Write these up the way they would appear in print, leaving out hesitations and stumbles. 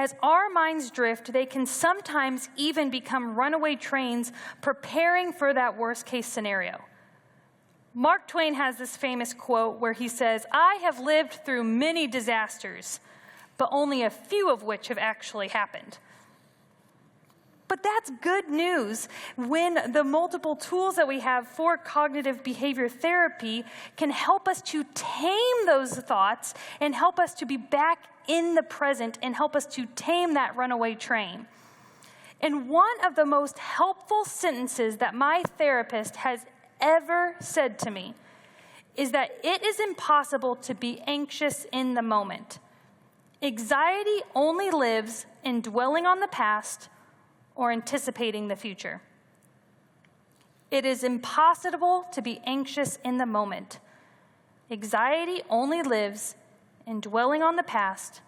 As our minds drift, they can sometimes even become runaway trains preparing for that worst-case scenario. Mark Twain has this famous quote where he says, "I have lived through many disasters, but only a few of which have actually happened." But that's good news when the multiple tools that we have for cognitive behavior therapy can help us to tame those thoughts and help us to be back in the present and help us to tame that runaway train. And one of the most helpful sentences that my therapist has ever said to me is that it is impossible to be anxious in the moment. Anxiety only lives in dwelling on the past or anticipating the future. It is impossible to be anxious in the moment. Anxiety only lives in dwelling on the past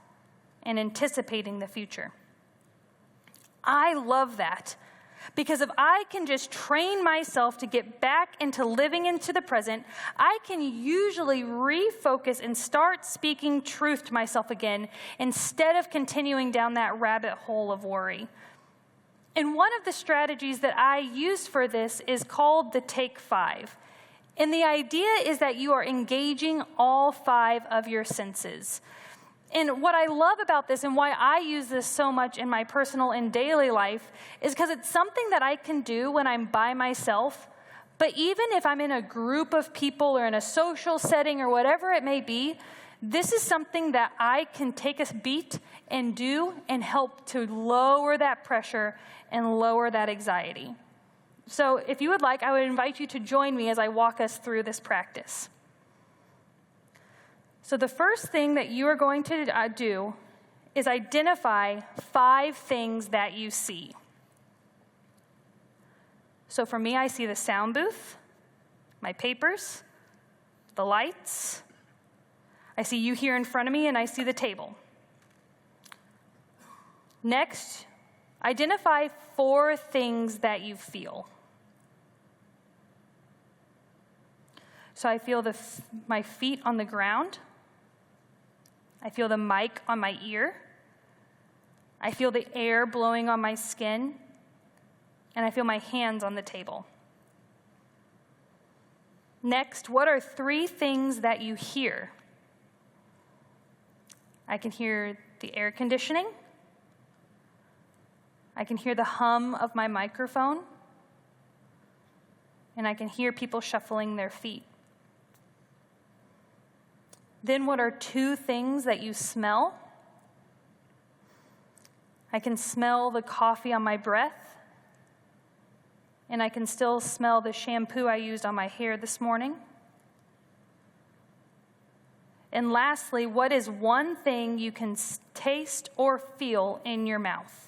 and anticipating the future. I love that, because if I can just train myself to get back into living into the present, I can usually refocus and start speaking truth to myself again instead of continuing down that rabbit hole of worry. And one of the strategies that I use for this is called the Take 5. And the idea is that you are engaging all 5 of your senses. And what I love about this and why I use this so much in my personal and daily life is because it's something that I can do when I'm by myself. But even if I'm in a group of people or in a social setting or whatever it may be, this is something that I can take a beat and do and help to lower that pressure and lower that anxiety. So if you would like, I would invite you to join me as I walk us through this practice. So the first thing that you are going to do is identify 5 things that you see. So for me, I see the sound booth, my papers, the lights. I see you here in front of me, and I see the table. Next, identify 4 things that you feel. So I feel my feet on the ground. I feel the mic on my ear. I feel the air blowing on my skin. And I feel my hands on the table. Next, what are 3 things that you hear? I can hear the air conditioning. I can hear the hum of my microphone. And I can hear people shuffling their feet. Then what are 2 things that you smell? I can smell the coffee on my breath, and I can still smell the shampoo I used on my hair this morning. And lastly, what is 1 thing you can taste or feel in your mouth?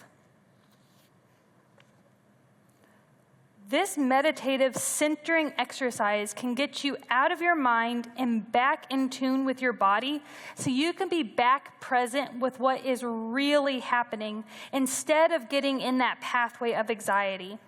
This meditative centering exercise can get you out of your mind and back in tune with your body so you can be back present with what is really happening instead of getting in that pathway of anxiety.